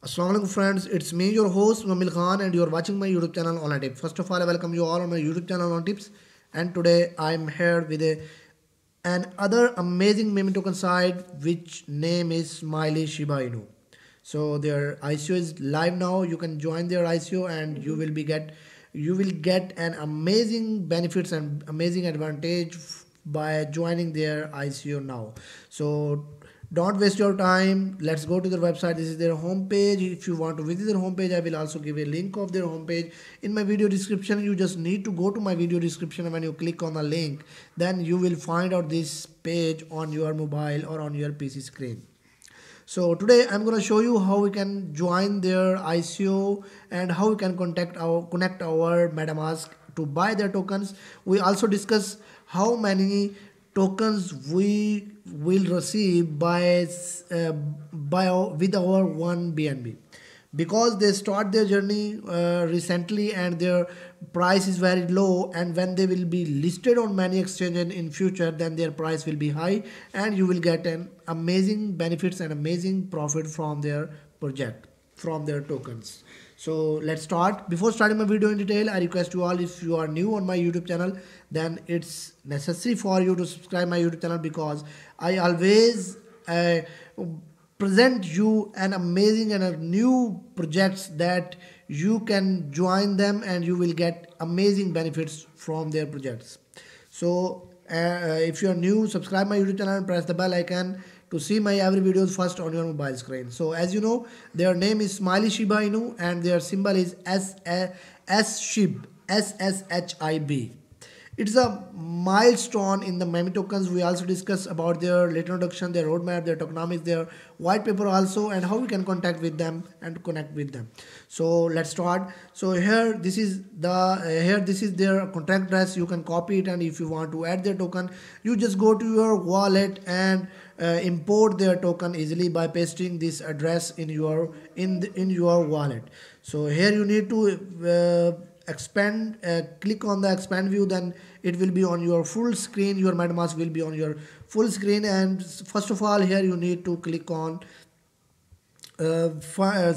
Assalamualaikum friends, it's me your host Mamil Khan and you're watching my YouTube channel Online Tips. First of all, I welcome you all on my YouTube channel on Tips, and today I'm here with an other amazing meme token site which name is Smiley Shiba Inu. So their ICO is live now. You can join their ICO and you will get an amazing benefits and amazing advantage by joining their ICO now. So don't waste your time. Let's go to their website. This is their homepage. If you want to visit their homepage, I will also give a link of their homepage in my video description. You just need to go to my video description, and when you click on the link, then you will find out this page on your mobile or on your PC screen. So today I'm going to show you how we can join their ICO and how we can connect our MetaMask to buy their tokens. We also discuss how many tokens we will receive with our one BNB, because they start their journey recently and their price is very low, and when they will be listed on many exchanges in future, then their price will be high and you will get an amazing benefits and amazing profit from their project, from their tokens. So let's start. Before starting my video in detail, I request you all, if you are new on my YouTube channel, then it's necessary for you to subscribe my YouTube channel, because I always present you an amazing and a new projects that you can join them and you will get amazing benefits from their projects. So if you are new, subscribe my YouTube channel and press the bell icon to see my every videos first on your mobile screen. So as you know, their name is Smiley Shiba Inu and their symbol is SSHIB, SSHIB. It's a milestone in the meme tokens. We also discuss about their later introduction, their roadmap, their tokenomics, their white paper also, and how we can contact with them and connect with them. So let's start. So this is their contract address. You can copy it, and if you want to add their token, you just go to your wallet and import their token easily by pasting this address in your wallet. So here you need to expand, click on the expand view, then it will be on your full screen. Your MetaMask will be on your full screen, and first of all here you need to click on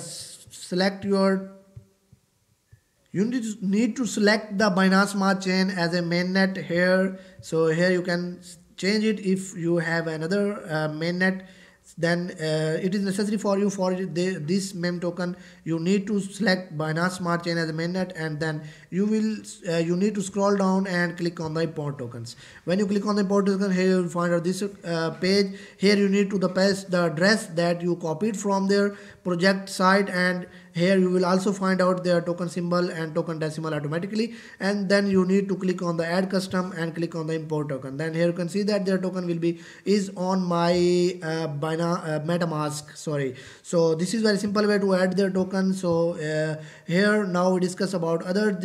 select your you need to select the Binance Smart Chain as a mainnet here. So here you can change it. If you have another mainnet, then it is necessary for you for this meme token. You need to select Binance Smart Chain as a mainnet, and then you need to scroll down and click on the import tokens. When you click on the import token, here you will find out this page. Here you need to paste the address that you copied from their project site, and here you will also find out their token symbol and token decimal automatically, and then you need to click on the add custom and click on the import token. Then here you can see that their token is on my MetaMask. Sorry. So this is very simple way to add their token. So here now we discuss about other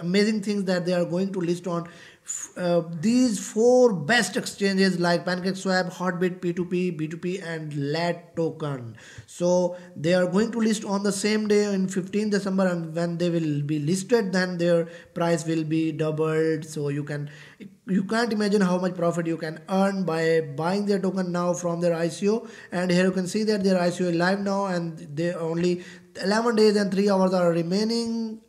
amazing things that they are going to list on these 4 best exchanges like PancakeSwap, Hotbit, P2P, B2P, and LAT token. So they are going to list on the same day in 15 December, and when they will be listed, then their price will be doubled. So you can't imagine how much profit you can earn by buying their token now from their ICO. And here you can see that their ICO is live now, and they only 11 days and 3 hours are remaining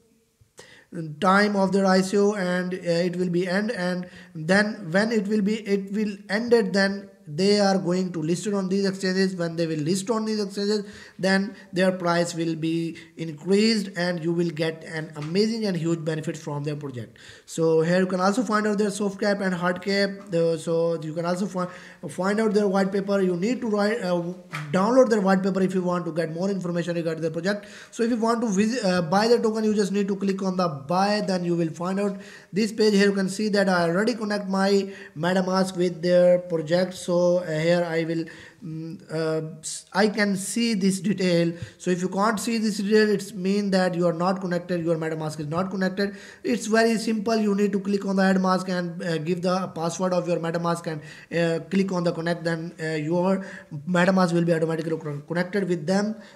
time of their ICO, and it will be end. And then when it will ended, then they are going to list it on these exchanges. When they will list on these exchanges, then their price will be increased and you will get an amazing and huge benefit from their project. So here you can also find out their soft cap and hard cap. So you can also find out their white paper. You need to download their white paper if you want to get more information regarding the project. So if you want to buy the token, you just need to click on the buy, then you will find out this page. Here you can see that I already connect my MetaMask with their project. So here I can see this detail. So if you can't see this detail, it's mean that you are not connected, your MetaMask is not connected. It's very simple. You need to click on the add mask and give the password of your MetaMask and click on the connect, then your MetaMask will be automatically connected with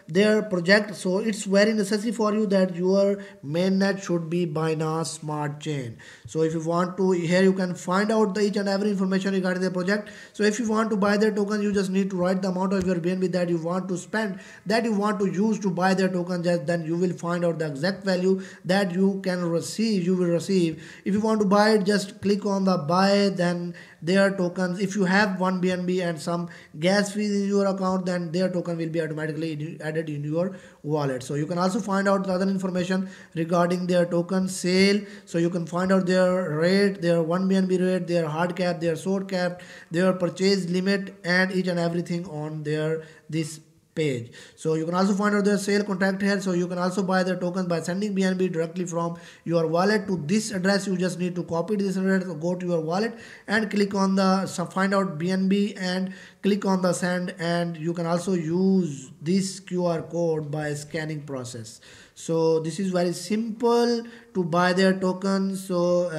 their project. So it's very necessary for you that your mainnet should be Binance Smart Chain. So if you want to, here you can find out each and every information regarding the project. So if you want to buy their token, you just need to write the amount of your BNB that you want to spend, that you want to use to buy their token. Just then you will find out the exact value that you can receive, you will receive. If you want to buy it, just click on the buy, then their tokens. If you have 1 BNB and some gas fees in your account, then their token will be automatically added in your wallet. So you can also find out the other information regarding their token sale. So you can find out their rate, their 1 BNB rate, their hard cap, their short cap, their purchase limit, and each and everything on their this page. So you can also find out their sale contact here. So you can also buy their tokens by sending BNB directly from your wallet to this address. You just need to copy this address, go to your wallet and click on the find out BNB and click on the send, and you can also use this QR code by scanning process. So this is very simple to buy their tokens. So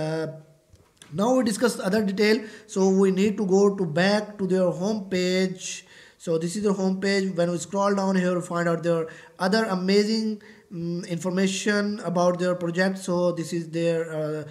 now we discuss other detail. So we need to go to back to their home page. So this is the home page. When we scroll down here, we find out their other amazing information about their project. So this is their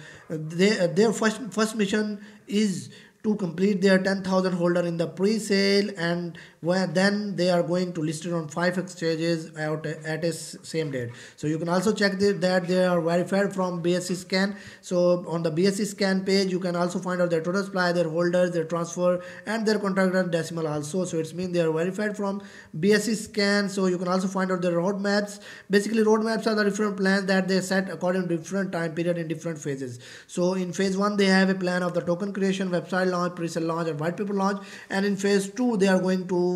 first mission is to complete their 10,000 holder in the pre-sale, and then they are going to list it on 5 exchanges at a same date. So you can also check that they are verified from BSC scan. So on the BSC scan page, you can also find out their total supply, their holders, their transfer, and their contract and decimal also. So it's mean they are verified from BSC scan. So you can also find out their roadmaps. Basically, roadmaps are the different plans that they set according to different time period in different phases. So in phase 1, they have a plan of the token creation, website launch, pre-sale launch, and white paper launch. And in phase 2, they are going to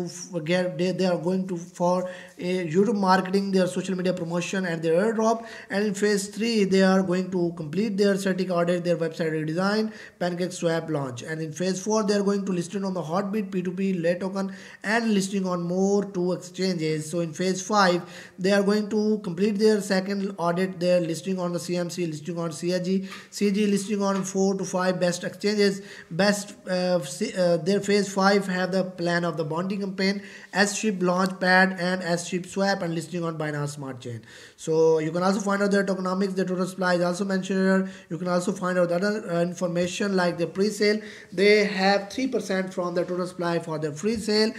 for YouTube marketing, their social media promotion, and their airdrop. And in phase 3, they are going to complete their static audit, their website redesign, pancake swap launch. And in phase 4, they are going to list it on the Hotbit, P2P, lay token, and listing on more 2 exchanges. So in phase 5, they are going to complete their second audit, their listing on the CMC, listing on CG listing on 4 to 5 best exchanges. Their phase 5 have the plan of the bonding campaign, S-Ship Launchpad, and S-Ship Swap, and listing on Binance Smart Chain. So you can also find out their tokenomics, their total supply is also mentioned here. You can also find out other information like the pre-sale. They have 3% from their total supply for their free sale.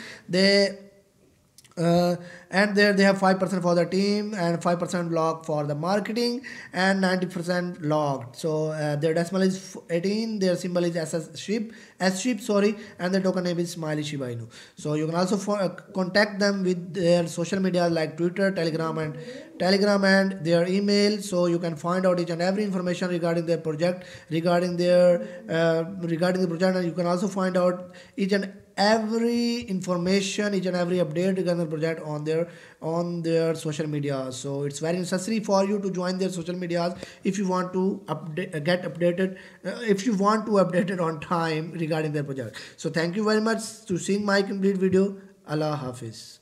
And there they have 5% for the team and 5% log for the marketing and 90% logged. So their decimal is 18, their symbol is S-Ship, and the token name is Smiley Shiba Inu. So you can also contact them with their social media like Twitter, Telegram and their email. So you can find out each and every information regarding their project, regarding the project, and you can also find out each and every information, each and every update regarding the project on their social media. So it's very necessary for you to join their social medias if you want to get updated, if you want to update it on time regarding their project. So thank you very much to seeing my complete video. Allah Hafiz.